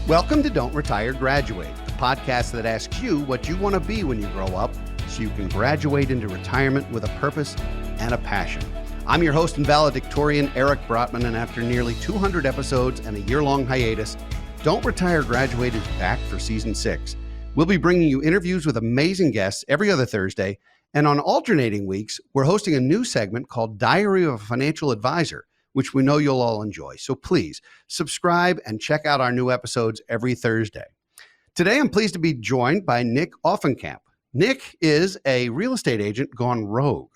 Welcome to Don't Retire, Graduate, the podcast that asks you what you want to be when you grow up so you can graduate into retirement with a purpose and a passion. I'm your host and valedictorian, Eric Brotman, and after nearly 200 episodes and a year-long hiatus, Don't Retire, Graduate is back for Season 6. We'll be bringing you interviews with amazing guests every other Thursday, and on alternating weeks, we're hosting a new segment called Diary of a Financial Advisor, which we know you'll all enjoy. So please subscribe and check out our new episodes every Thursday. Today, I'm pleased to be joined by Nick Aufenkamp. Nick is a real estate agent gone rogue.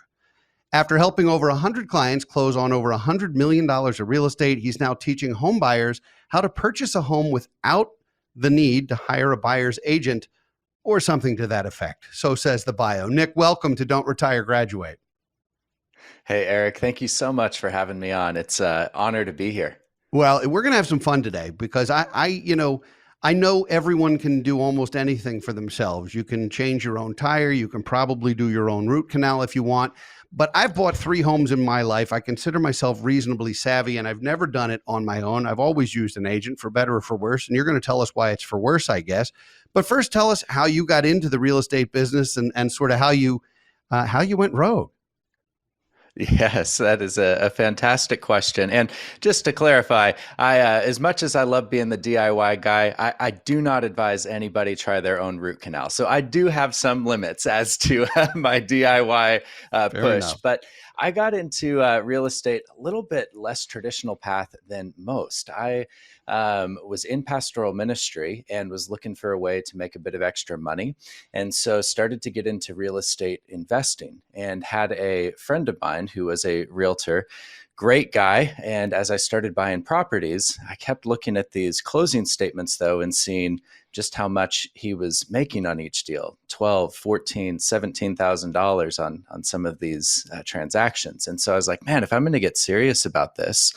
After helping over 100 clients close on over $100 million of real estate, he's now teaching home buyers how to purchase a home without the need to hire a buyer's agent or something to that effect. So says the bio. Nick, welcome to Don't Retire, Graduate. Hey, Eric, thank you so much for having me on. It's an honor to be here. Well, we're going to have some fun today because I know everyone can do almost anything for themselves. You can change your own tire. You can probably do your own root canal if you want. But I've bought 3 homes in my life. I consider myself reasonably savvy, and I've never done it on my own. I've always used an agent, for better or for worse. And you're going to tell us why it's for worse, I guess. But first, tell us how you got into the real estate business and sort of how you went rogue. Yes, that is a fantastic question. And just to clarify, as much as I love being the DIY guy, I do not advise anybody try their own root canal. So I do have some limits as to my DIY push. Enough. But I got into real estate a little bit less traditional path than most. I was in pastoral ministry and was looking for a way to make a bit of extra money. And so started to get into real estate investing and had a friend of mine who was a realtor, great guy. And as I started buying properties, I kept looking at these closing statements though and seeing just how much he was making on each deal, $12,000, $14,000, $17,000 on some of these transactions. And so I was like, man, if I'm going to get serious about this,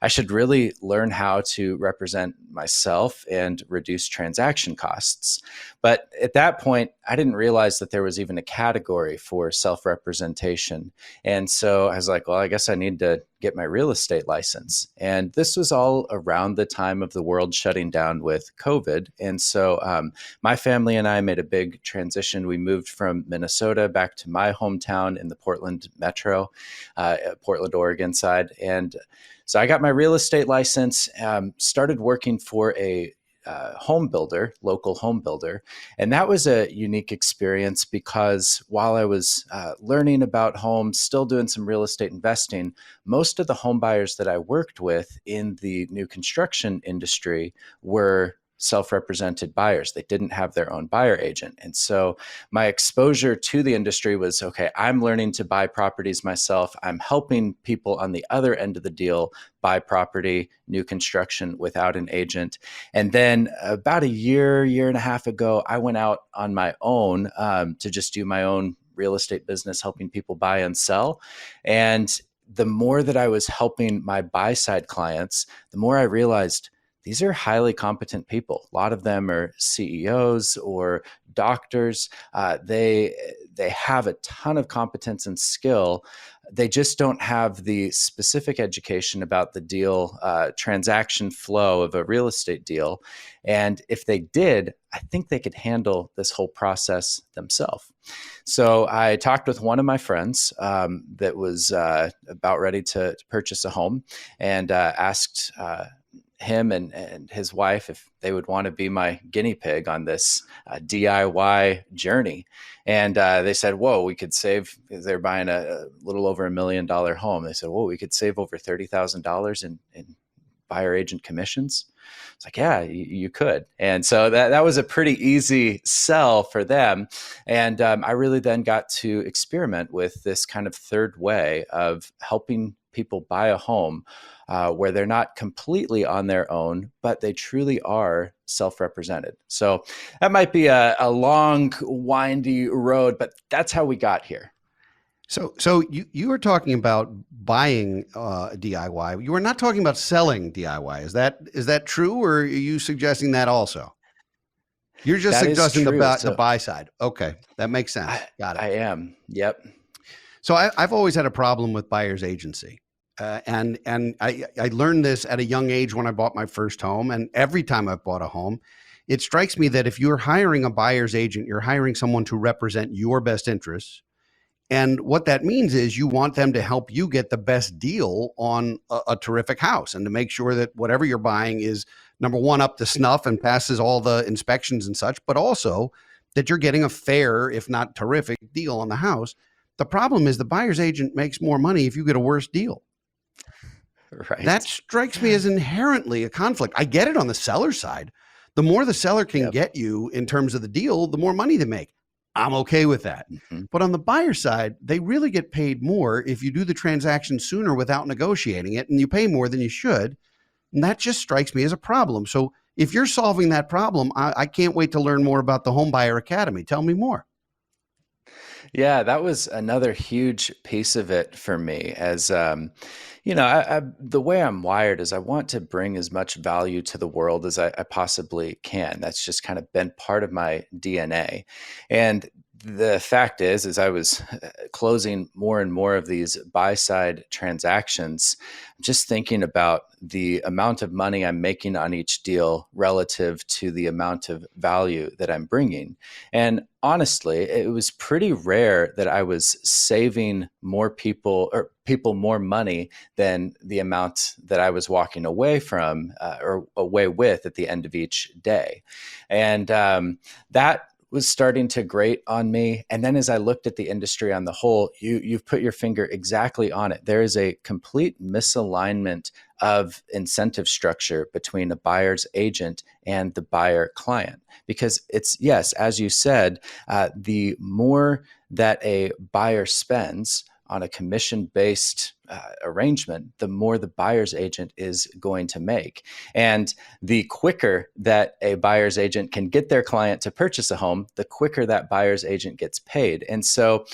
I should really learn how to represent myself and reduce transaction costs. But at that point, I didn't realize that there was even a category for self-representation. And so I was like, well, I guess I need to get my real estate license. And this was all around the time of the world shutting down with COVID. And so my family and I made a big transition. We moved from Minnesota back to my hometown in the Portland metro, Portland, Oregon side. And so I got my real estate license, started working for a home builder, local home builder. And that was a unique experience because while I was learning about homes, still doing some real estate investing, most of the home buyers that I worked with in the new construction industry were self-represented buyers. They didn't have their own buyer agent. And so my exposure to the industry was, okay, I'm learning to buy properties myself. I'm helping people on the other end of the deal buy property, new construction without an agent. And then about a year and a half ago, I went out on my own to just do my own real estate business, helping people buy and sell. And the more that I was helping my buy-side clients, the more I realized these are highly competent people. A lot of them are CEOs or doctors. They have a ton of competence and skill. They just don't have the specific education about the deal, transaction flow of a real estate deal. And if they did, I think they could handle this whole process themselves. So I talked with one of my friends that was about ready to purchase a home and asked him and his wife if they would want to be my guinea pig on this DIY journey. And they said, whoa, we could save, they're buying a little over $1 million home. They said, whoa, we could save over $30,000 in buyer agent commissions. It's like, yeah, you could. And so that was a pretty easy sell for them. And I really then got to experiment with this kind of third way of helping people buy a home where they're not completely on their own, but they truly are self-represented. So that might be a long, windy road, but that's how we got here. So you were talking about buying DIY. You were not talking about selling DIY. Is that true, or are you suggesting that also? You're just suggesting the buy side. Okay, that makes sense. Got it. I am. Yep. So I've always had a problem with buyer's agency. And I learned this at a young age when I bought my first home. And every time I've bought a home, it strikes me that if you're hiring a buyer's agent, you're hiring someone to represent your best interests. And what that means is you want them to help you get the best deal on a terrific house, and to make sure that whatever you're buying is, number one, up to snuff and passes all the inspections and such, but also that you're getting a fair, if not terrific, deal on the house. The problem is the buyer's agent makes more money if you get a worse deal. That Right. strikes me as inherently a conflict. I get it on the seller side. The more the seller can Yep. get you in terms of the deal, the more money they make. I'm okay with that. Mhm. But on the buyer side, they really get paid more if you do the transaction sooner without negotiating it, and you pay more than you should. And that just strikes me as a problem. So if you're solving that problem, I can't wait to learn more about the Homebuyer Academy. Tell me more. Yeah, that was another huge piece of it for me. As the way I'm wired is I want to bring as much value to the world as I possibly can. That's just kind of been part of my DNA. And the fact is I was closing more and more of these buy side transactions, just thinking about the amount of money I'm making on each deal relative to the amount of value that I'm bringing. And honestly, it was pretty rare that I was saving more people more money than the amount that I was walking away from or away with at the end of each day. And that was starting to grate on me. And then as I looked at the industry on the whole, you've put your finger exactly on it. There is a complete misalignment of incentive structure between a buyer's agent and the buyer client. Because it's, yes, as you said, the more that a buyer spends on a commission-based arrangement, the more the buyer's agent is going to make. And the quicker that a buyer's agent can get their client to purchase a home, the quicker that buyer's agent gets paid. And so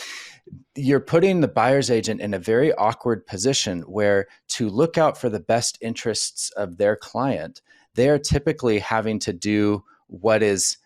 you're putting the buyer's agent in a very awkward position where, to look out for the best interests of their client, they are typically having to do what is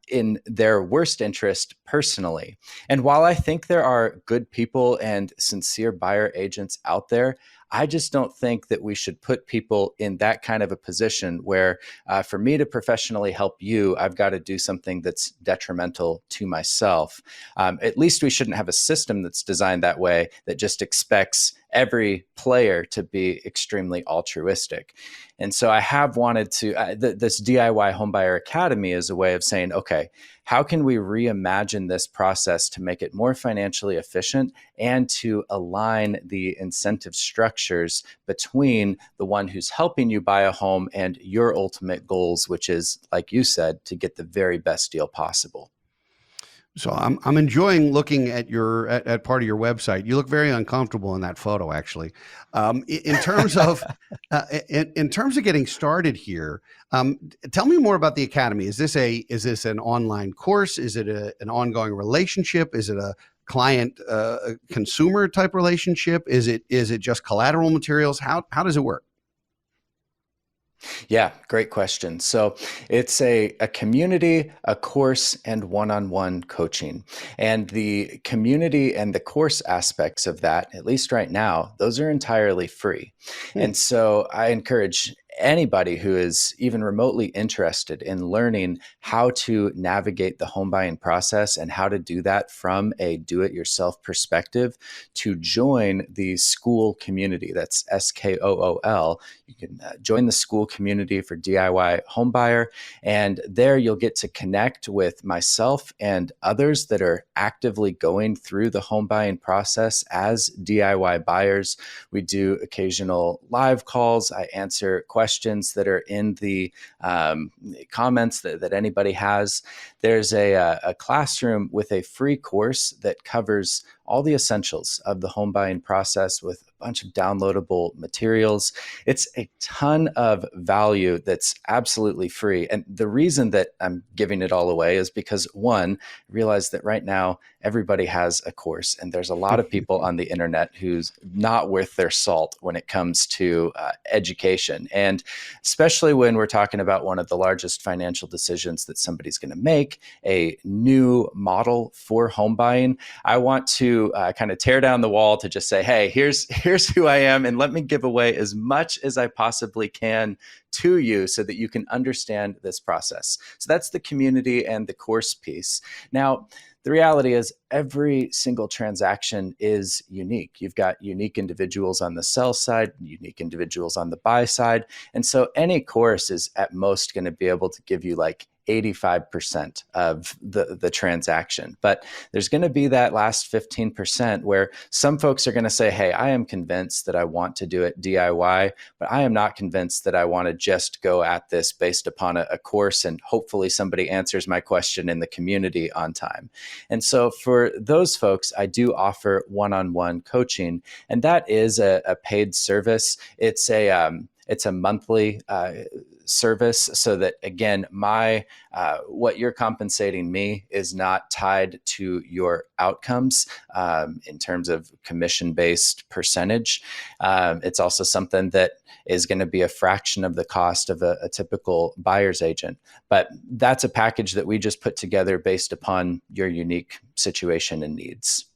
in their worst interest personally. And while I think there are good people and sincere buyer agents out there, I just don't think that we should put people in that kind of a position where for me to professionally help you, I've got to do something that's detrimental to myself. At least we shouldn't have a system that's designed that way, that just expects every player to be extremely altruistic. And so I have wanted to, this DIY Homebuyer Academy is a way of saying, okay, how can we reimagine this process to make it more financially efficient and to align the incentive structures between the one who's helping you buy a home and your ultimate goals, which is, like you said, to get the very best deal possible. So I'm enjoying looking at your at part of your website. You look very uncomfortable in that photo, actually. In terms of in terms of getting started here, tell me more about the Academy. Is this an online course? Is it an ongoing relationship? Is it a client consumer type relationship? Is it just collateral materials? How does it work? Yeah, great question. So it's a community, a course, and one-on-one coaching. And the community and the course aspects of that, at least right now, those are entirely free. Hmm. And so I encourage anybody who is even remotely interested in learning how to navigate the home buying process and how to do that from a do-it-yourself perspective to join the school community. That's SKOOL. You can join the school community for DIY Homebuyer, and there you'll get to connect with myself and others that are actively going through the home buying process as DIY buyers. We do occasional live calls. I answer questions that are in the comments that anybody has. There's a classroom with a free course that covers all the essentials of the home buying process with a bunch of downloadable materials. It's a ton of value that's absolutely free. And the reason that I'm giving it all away is because, one, I realize that right now everybody has a course, and there's a lot of people on the internet who's not worth their salt when it comes to education. And especially when we're talking about one of the largest financial decisions that somebody's going to make, a new model for home buying, I want to to kind of tear down the wall to just say, hey, here's who I am, and let me give away as much as I possibly can to you so that you can understand this process. So that's the community and the course piece. Now, the reality is every single transaction is unique. You've got unique individuals on the sell side, unique individuals on the buy side. And so any course is at most going to be able to give you like 85% of the transaction. But there's going to be that last 15% where some folks are going to say, hey, I am convinced that I want to do it DIY, but I am not convinced that I want to just go at this based upon a course and hopefully somebody answers my question in the community on time. And so for those folks, I do offer one-on-one coaching, and that is a paid service. It's a monthly service, so that again, what you're compensating me is not tied to your outcomes in terms of commission-based percentage. It's also something that is going to be a fraction of the cost of a typical buyer's agent. But that's a package that we just put together based upon your unique situation and needs.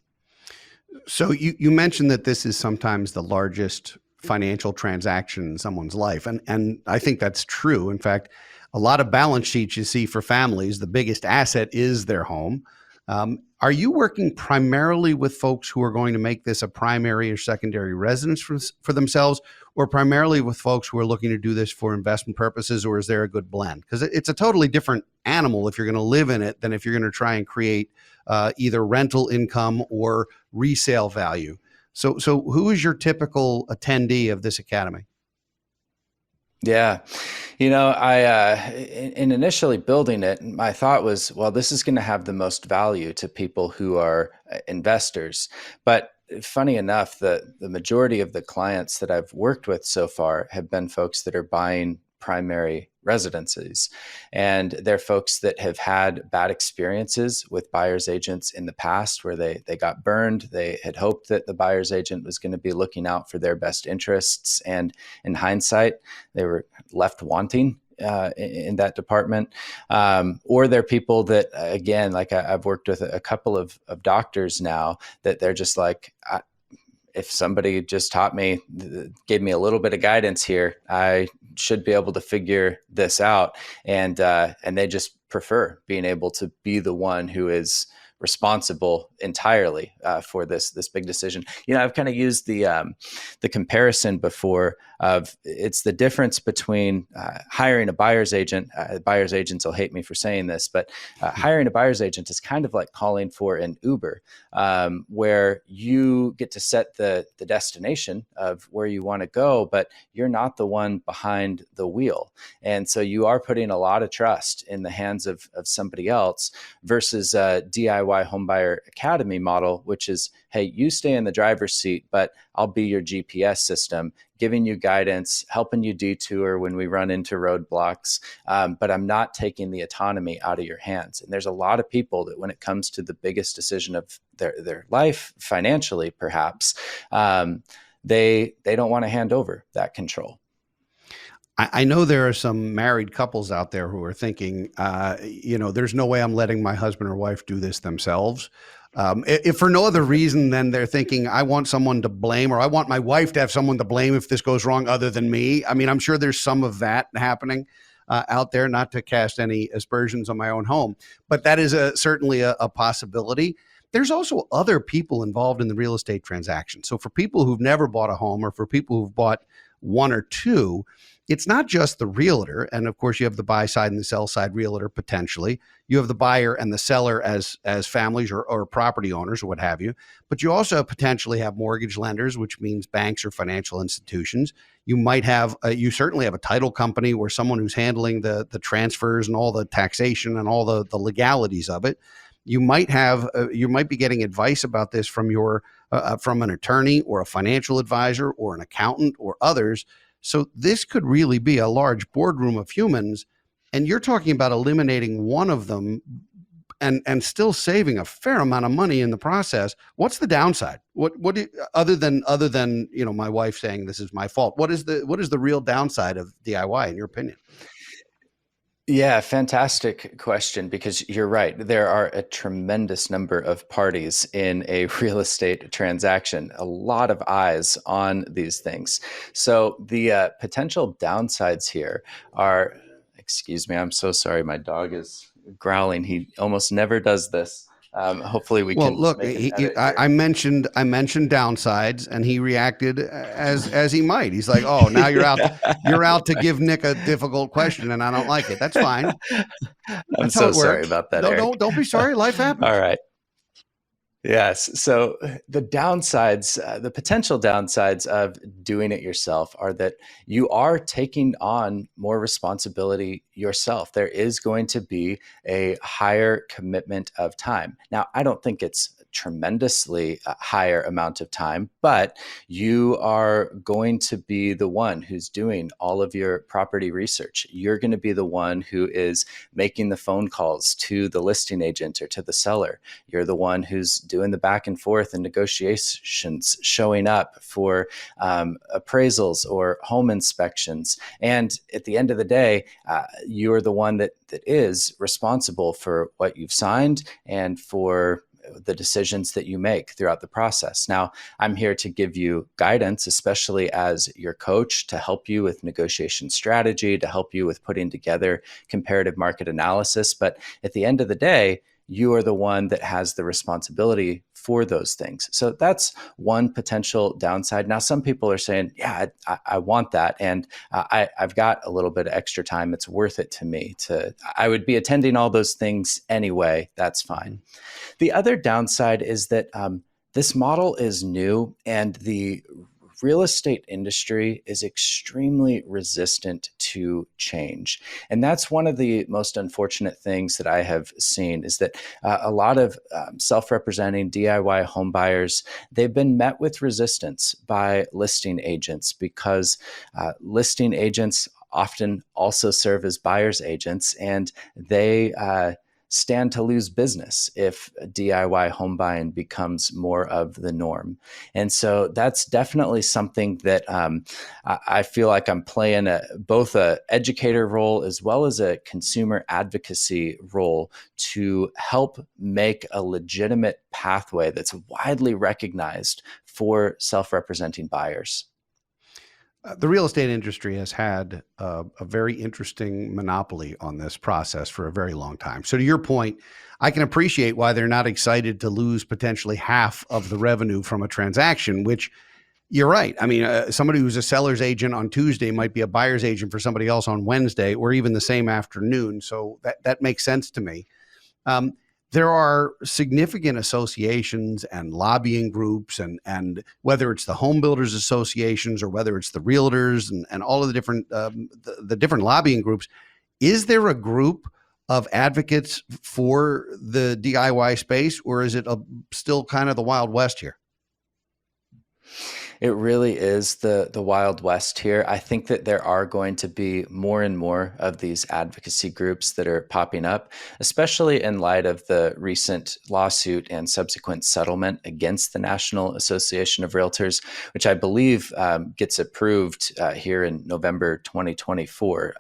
So you mentioned that this is sometimes the largest financial transaction in someone's life. And I think that's true. In fact, a lot of balance sheets you see for families, the biggest asset is their home. Are you working primarily with folks who are going to make this a primary or secondary residence for themselves, or primarily with folks who are looking to do this for investment purposes, or is there a good blend? Because it's a totally different animal if you're going to live in it than if you're going to try and create either rental income or resale value. So who is your typical attendee of this academy? Yeah. In initially building it, my thought was, well, this is going to have the most value to people who are investors. But funny enough, the majority of the clients that I've worked with so far have been folks that are buying primary residences. And they're folks that have had bad experiences with buyer's agents in the past where they got burned. They had hoped that the buyer's agent was going to be looking out for their best interests. And in hindsight, they were left wanting in that department. Or they're people that, again, like I've worked with a couple of doctors now that they're just like, if somebody just gave me a little bit of guidance here, I should be able to figure this out. And they just prefer being able to be the one who is responsible entirely for this big decision. I've kind of used the comparison before of it's the difference between hiring a buyer's agent. Buyer's agents will hate me for saying this, but hiring a buyer's agent is kind of like calling for an Uber, where you get to set the destination of where you want to go, but you're not the one behind the wheel. And so you are putting a lot of trust in the hands of somebody else versus DIY Homebuyer Academy model, which is, hey, you stay in the driver's seat, but I'll be your GPS system, giving you guidance, helping you detour when we run into roadblocks, but I'm not taking the autonomy out of your hands. And there's a lot of people that when it comes to the biggest decision of their life, financially perhaps, they don't want to hand over that control. I know there are some married couples out there who are thinking, there's no way I'm letting my husband or wife do this themselves. If for no other reason than they're thinking, I want someone to blame, or I want my wife to have someone to blame if this goes wrong other than me. I mean, I'm sure there's some of that happening out there, not to cast any aspersions on my own home, but that is certainly a possibility. There's also other people involved in the real estate transaction. So for people who've never bought a home, or for people who've bought one or two, it's not just the realtor. And of course, you have the buy side and the sell side realtor potentially. You have the buyer and the seller as families or property owners or what have you. But you also potentially have mortgage lenders, which means banks or financial institutions. You might have, you certainly have a title company where someone who's handling the transfers and all the taxation and all the legalities of it. You might have, you might be getting advice about this from from an attorney or a financial advisor or an accountant or others. So this could really be a large boardroom of humans, and you're talking about eliminating one of them and still saving a fair amount of money in the process. What's the downside? Other than my wife saying this is my fault? What is the real downside of DIY in your opinion? Yeah, fantastic question, because you're right. There are a tremendous number of parties in a real estate transaction, a lot of eyes on these things. So the potential downsides here are, excuse me, I'm so sorry. My dog is growling. He almost never does this. Hopefully we Well, can look, make an edit I here. mentioned downsides, and he reacted as he might. He's like, "Oh, now you're out to give Nick a difficult question, and I don't like it. That's fine. I'm That's how so it sorry works. about that, No, Eric. don't be sorry. Life All happens." right. Yes. So the downsides, the potential downsides of doing it yourself are that you are taking on more responsibility yourself. There is going to be a higher commitment of time. Now, I don't think it's tremendously higher amount of time, but you are going to be the one who's doing all of your property research. You're going to be the one who is making the phone calls to the listing agent or to the seller. You're the one who's doing the back and forth and negotiations, showing up for appraisals or home inspections. And at the end of the day, you're the one that is responsible for what you've signed and for the decisions that you make throughout the process. Now, I'm here to give you guidance, especially as your coach, to help you with negotiation strategy, to help you with putting together comparative market analysis. But at the end of the day, you are the one that has the responsibility for those things. So that's one potential downside. Now, some people are saying, yeah, I want that. And I've got a little bit of extra time. It's worth it to me I would be attending all those things anyway. That's fine. The other downside is that this model is new, and the real estate industry is extremely resistant to change. And that's one of the most unfortunate things that I have seen, is that a lot of self-representing DIY home buyers, they've been met with resistance by listing agents, because listing agents often also serve as buyer's agents, and they stand to lose business if DIY home buying becomes more of the norm. And so that's definitely something that I feel like I'm playing both a educator role as well as a consumer advocacy role to help make a legitimate pathway that's widely recognized for self-representing buyers. The real estate industry has had a very interesting monopoly on this process for a very long time. So to your point, I can appreciate why they're not excited to lose potentially half of the revenue from a transaction, which you're right. I mean, somebody who's a seller's agent on Tuesday might be a buyer's agent for somebody else on Wednesday, or even the same afternoon. So that makes sense to me. Um, there are significant associations and lobbying groups, and whether it's the home builders associations or whether it's the realtors and all of the different the different lobbying groups. Is there a group of advocates for the DIY space, or is it still kind of the Wild West here? It really is the Wild West here. I think that there are going to be more and more of these advocacy groups that are popping up, especially in light of the recent lawsuit and subsequent settlement against the National Association of Realtors, which I believe gets approved here in November 2024.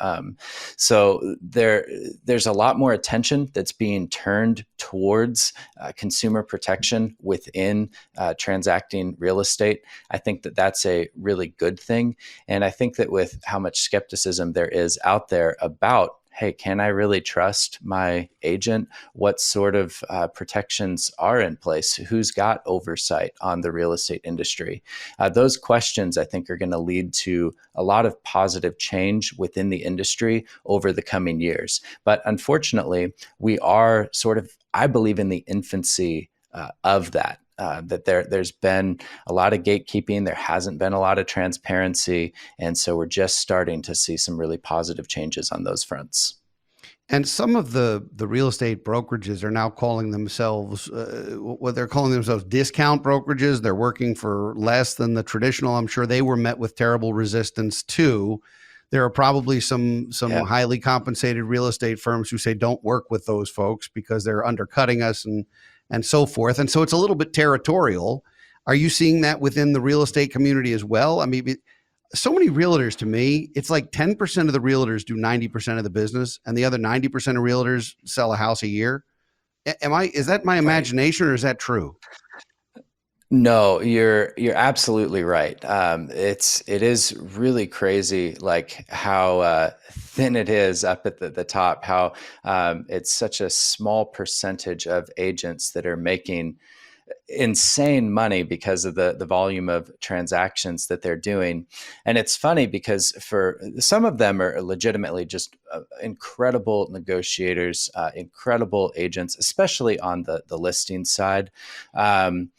So there's a lot more attention that's being turned towards consumer protection within transacting real estate. I think that that's a really good thing. And I think that with how much skepticism there is out there about, hey, can I really trust my agent? What sort of protections are in place? Who's got oversight on the real estate industry? Those questions, I think, are going to lead to a lot of positive change within the industry over the coming years. But unfortunately, we are sort of, I believe, in the infancy of that. That there's been a lot of gatekeeping, there hasn't been a lot of transparency, and so we're just starting to see some really positive changes on those fronts. And some of the real estate brokerages are now calling themselves what they're calling themselves discount brokerages. They're working for less than the traditional. I'm sure they were met with terrible resistance too. There are probably some Yeah. highly compensated real estate firms who say don't work with those folks because they're undercutting us and so forth. And so it's a little bit territorial. Are you seeing that within the real estate community as well? I mean, So many realtors, to me, it's like 10% of the realtors do 90% of the business, and the other 90% of realtors sell a house a year. Is that my Right. imagination, or is that true? No, you're absolutely right. It is really crazy, like how thin it is up at the top. How it's such a small percentage of agents that are making insane money because of the volume of transactions that they're doing. And it's funny because for some of them are legitimately just incredible negotiators, incredible agents, especially on the listing side. Um,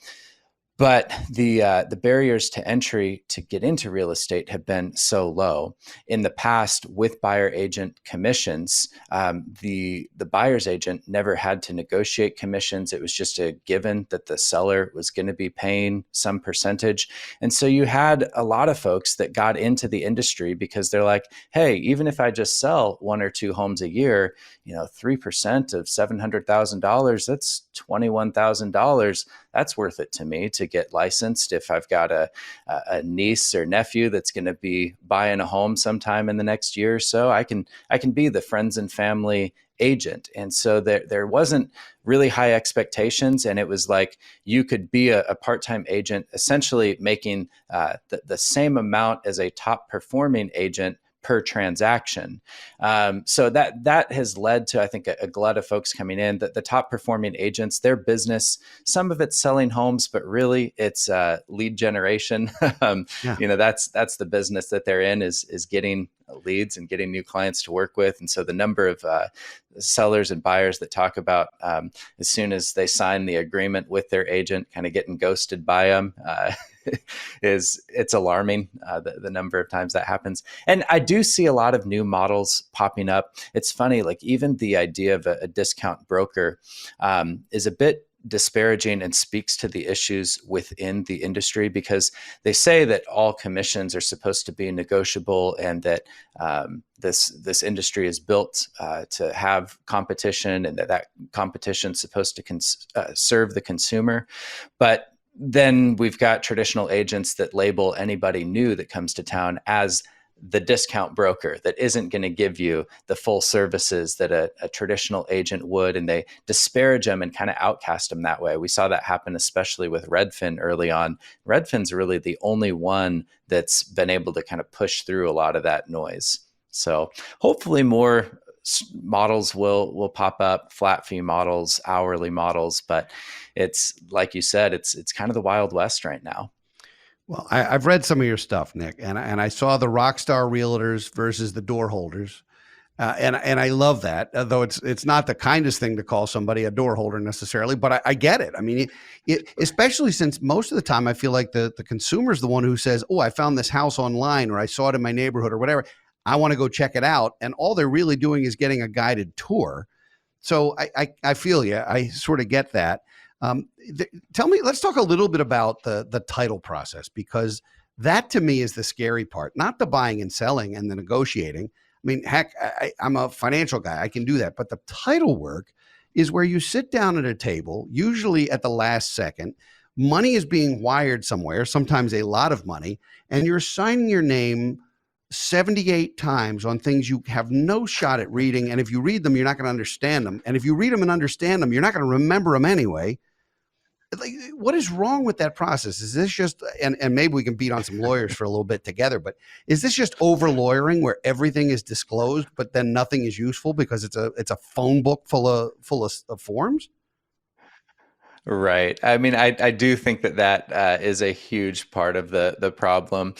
but the barriers to entry to get into real estate have been so low. In the past, with buyer agent commissions, the buyer's agent never had to negotiate commissions. It was just a given that the seller was going to be paying some percentage, and so you had a lot of folks that got into the industry because they're like, "Hey, even if I just sell one or two homes a year, 3% of $700,000, that's $21,000. That's worth it to me to get licensed if I've got a niece or nephew that's going to be buying a home sometime in the next year or so. I can be the friends and family agent." And so there wasn't really high expectations, and it was like you could be a part-time agent, essentially making the same amount as a top performing agent per transaction. So that has led to, I think, a glut of folks coming in. That the top performing agents, their business, some of it's selling homes, but really it's lead generation. Yeah. That's the business that they're in, is getting leads and getting new clients to work with. And so the number of sellers and buyers that talk about as soon as they sign the agreement with their agent, kind of getting ghosted by them, it's alarming, the number of times that happens. And I do see a lot of new models popping up. It's funny, like even the idea of a discount broker is a bit disparaging and speaks to the issues within the industry, because they say that all commissions are supposed to be negotiable, and that this industry is built to have competition, and that competition is supposed to serve the consumer. But then we've got traditional agents that label anybody new that comes to town as the discount broker that isn't going to give you the full services that a traditional agent would, and they disparage them and kind of outcast them that way. We saw that happen especially with Redfin early on. Redfin's really the only one that's been able to kind of push through a lot of that noise. So hopefully more models will pop up, flat fee models, hourly models, but it's like you said, it's kind of the Wild West right now. Well, I've read some of your stuff, Nick, and I saw the rock star realtors versus the door holders, and I love that. Though it's not the kindest thing to call somebody a door holder necessarily, but I get it. I mean, especially since most of the time I feel like the consumer is the one who says, "Oh, I found this house online, or I saw it in my neighborhood, or whatever. I want to go check it out," and all they're really doing is getting a guided tour. So I feel you. I sort of get that. Tell me, let's talk a little bit about the title process, because that to me is the scary part, not the buying and selling and the negotiating. I mean, heck, I'm a financial guy. I can do that. But the title work is where you sit down at a table, usually at the last second. Money is being wired somewhere, sometimes a lot of money, and you're signing your name 78 times on things you have no shot at reading. And if you read them, you're not going to understand them. And if you read them and understand them, you're not going to remember them anyway. Like, what is wrong with that process? Is this just, and maybe we can beat on some lawyers for a little bit together, but is this just over lawyering where everything is disclosed, but then nothing is useful because it's a phone book full of forms? Right. I mean, I do think that is a huge part of the problem.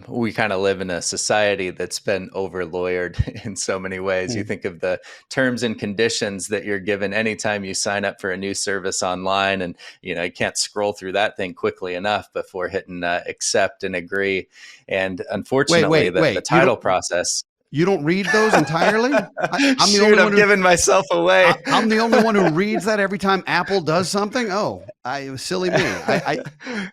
We kind of live in a society that's been over lawyered in so many ways. You think of the terms and conditions that you're given anytime you sign up for a new service online, and you can't scroll through that thing quickly enough before hitting accept and agree. And unfortunately, the title process. You don't read those entirely? I'm the Shoot, only I'm one giving myself away. I'm the only one who reads that every time Apple does something. Oh, silly me.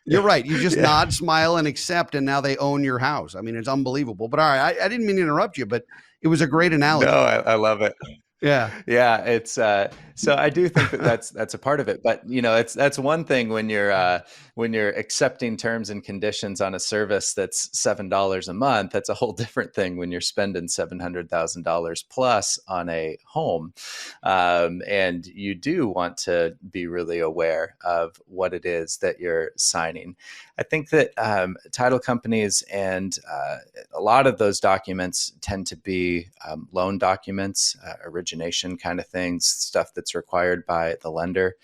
You're right. You just nod, smile, and accept, and now they own your house. I mean, it's unbelievable. But all right, I didn't mean to interrupt you, but it was a great analogy. No, I love it. Yeah. Yeah, it's So I do think that that's a part of it. But that's one thing when you're accepting terms and conditions on a service that's $7 a month. That's a whole different thing when you're spending $700,000 plus on a home, and you do want to be really aware of what it is that you're signing. I think that title companies and a lot of those documents tend to be loan documents, origination kind of things, stuff that's required by the lender.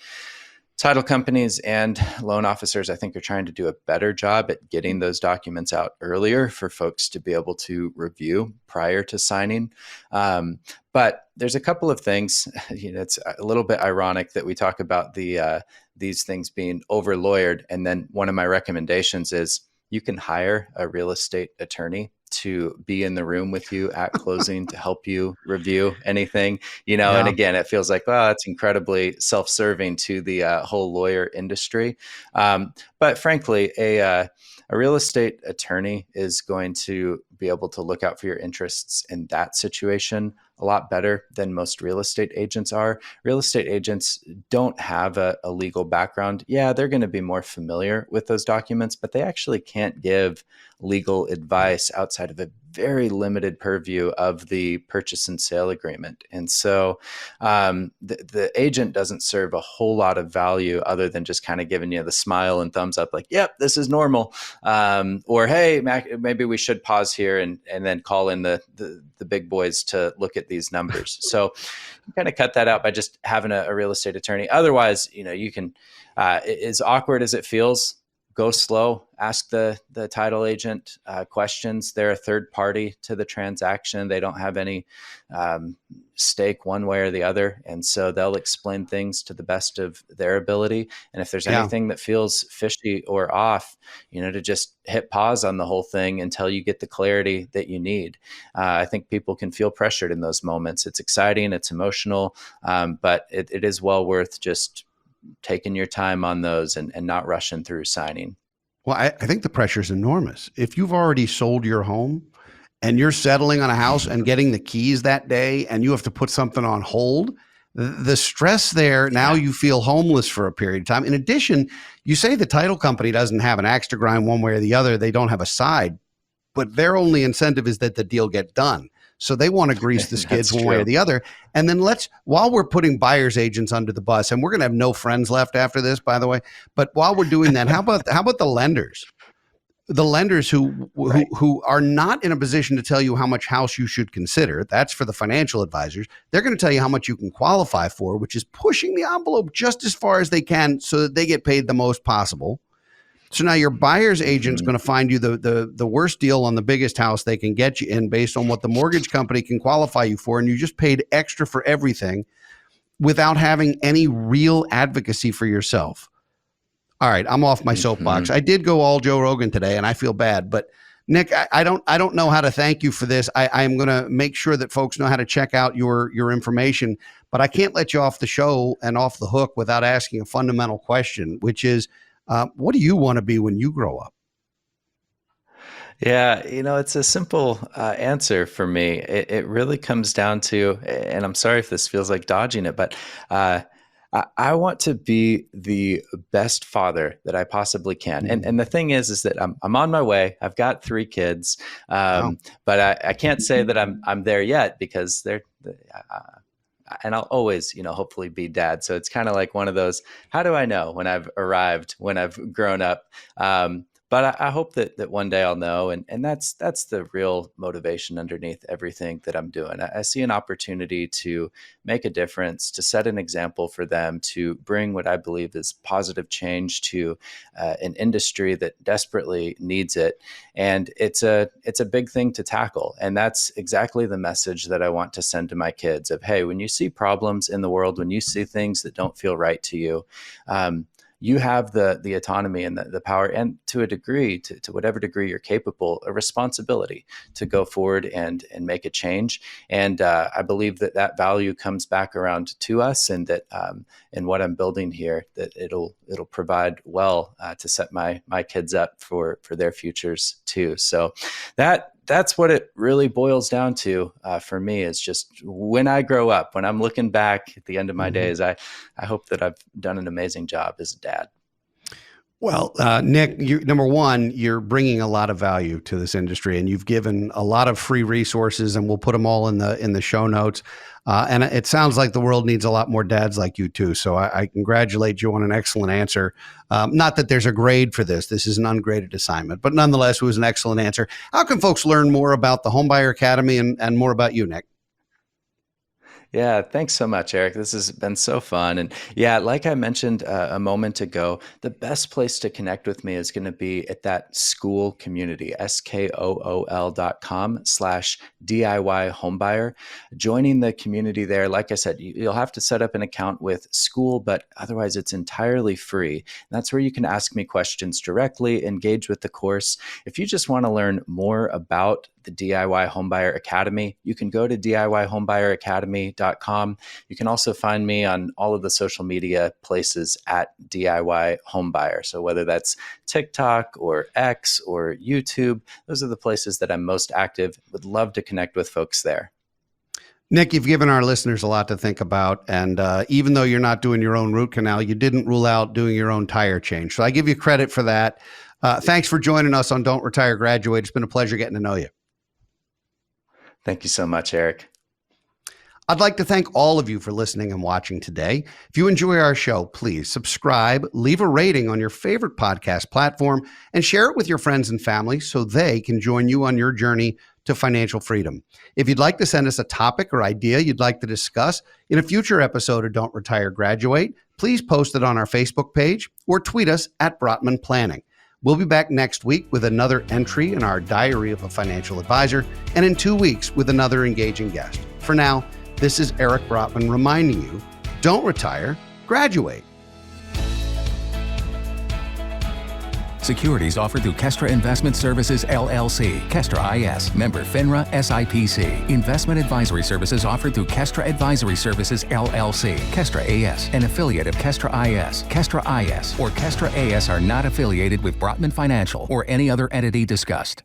Title companies and loan officers, I think, are trying to do a better job at getting those documents out earlier for folks to be able to review prior to signing. But there's a couple of things. It's a little bit ironic that we talk about these things being over lawyered, and then one of my recommendations is you can hire a real estate attorney to be in the room with you at closing to help you review anything, and again, it feels like, well, that's incredibly self-serving to the whole lawyer industry. But frankly, a real estate attorney is going to be able to look out for your interests in that situation a lot better than most real estate agents are. Real estate agents don't have a legal background. Yeah, they're going to be more familiar with those documents, but they actually can't give legal advice outside of a very limited purview of the purchase and sale agreement. And so the agent doesn't serve a whole lot of value other than just kind of giving you the smile and thumbs up like, yep, this is normal. Or, hey, maybe we should pause here and then call in the big boys to look at these numbers. So you kind of cut that out by just having a real estate attorney. Otherwise, you can, as awkward as it feels, go slow, ask the title agent questions. They're a third party to the transaction. They don't have any stake one way or the other. And so they'll explain things to the best of their ability. And if there's anything that feels fishy or off, to just hit pause on the whole thing until you get the clarity that you need. I think people can feel pressured in those moments. It's exciting, it's emotional, but it is well worth just taking your time on those and not rushing through signing. Well, I think the pressure is enormous. If you've already sold your home and you're settling on a house and getting the keys that day and you have to put something on hold, the stress there, now you feel homeless for a period of time. In addition, you say the title company doesn't have an axe to grind one way or the other. They don't have a side, but their only incentive is that the deal get done. So they want to grease the skids one way or the other. And then while we're putting buyer's agents under the bus, and we're going to have no friends left after this, by the way, but while we're doing that, how about the lenders? The lenders who are not in a position to tell you how much house you should consider. That's for the financial advisors. They're going to tell you how much you can qualify for, which is pushing the envelope just as far as they can so that they get paid the most possible. So now your buyer's agent's going to find you the worst deal on the biggest house they can get you in based on what the mortgage company can qualify you for, and you just paid extra for everything without having any real advocacy for yourself. All right, I'm off my soapbox. I did go all Joe Rogan today, and I feel bad, but Nick, I don't know how to thank you for this. I am going to make sure that folks know how to check out your information, but I can't let you off the show and off the hook without asking a fundamental question, which is, what do you want to be when you grow up? Yeah, it's a simple answer for me. It really comes down to, and I'm sorry if this feels like dodging it, but I want to be the best father that I possibly can. And the thing is that I'm on my way. I've got 3 kids, but I can't say that I'm there yet because and I'll always, hopefully be dad. So it's kind of like one of those, how do I know when I've arrived, when I've grown up? But I hope that one day I'll know. And that's the real motivation underneath everything that I'm doing. I see an opportunity to make a difference, to set an example for them, to bring what I believe is positive change to an industry that desperately needs it. And it's a big thing to tackle. And that's exactly the message that I want to send to my kids of, hey, when you see problems in the world, when you see things that don't feel right to you, you have the autonomy and the power, and to a degree, to whatever degree you're capable, a responsibility to go forward and make a change. And I believe that value comes back around to us, and that in what I'm building here, that it'll provide well to set my kids up for their futures too. So that that's what it really boils down to for me. It's just when I grow up, when I'm looking back at the end of my days, I hope that I've done an amazing job as a dad. Well, Nick, number one, you're bringing a lot of value to this industry, and you've given a lot of free resources, and we'll put them all in the show notes. And it sounds like the world needs a lot more dads like you too. So I congratulate you on an excellent answer. Not that there's a grade for this. This is an ungraded assignment, but nonetheless, it was an excellent answer. How can folks learn more about the Homebuyer Academy and more about you, Nick? Yeah, thanks so much, Eric. This has been so fun. And yeah, like I mentioned a moment ago, the best place to connect with me is going to be at that school community, skool.com/DIY homebuyer. Joining the community there, like I said, you'll have to set up an account with school, but otherwise it's entirely free. And that's where you can ask me questions directly, engage with the course. If you just want to learn more about the DIY Homebuyer Academy, you can go to DIYHomebuyerAcademy.com. You can also find me on all of the social media places at DIY Homebuyer. So whether that's TikTok or X or YouTube, those are the places that I'm most active. Would love to connect with folks there. Nick, you've given our listeners a lot to think about. And even though you're not doing your own root canal, you didn't rule out doing your own tire change. So I give you credit for that. Thanks for joining us on Don't Retire, Graduate. It's been a pleasure getting to know you. Thank you so much, Eric. I'd like to thank all of you for listening and watching today. If you enjoy our show, please subscribe, leave a rating on your favorite podcast platform, and share it with your friends and family so they can join you on your journey to financial freedom. If you'd like to send us a topic or idea you'd like to discuss in a future episode of Don't Retire, Graduate, please post it on our Facebook page or tweet us at Brotman Planning. We'll be back next week with another entry in our Diary of a Financial Advisor, and in 2 weeks with another engaging guest. For now, this is Eric Brotman reminding you, don't retire, graduate. Securities offered through Kestra Investment Services, LLC, Kestra IS, member FINRA SIPC. Investment advisory services offered through Kestra Advisory Services, LLC, Kestra AS, an affiliate of Kestra IS. Kestra IS or Kestra AS are not affiliated with Brotman Financial or any other entity discussed.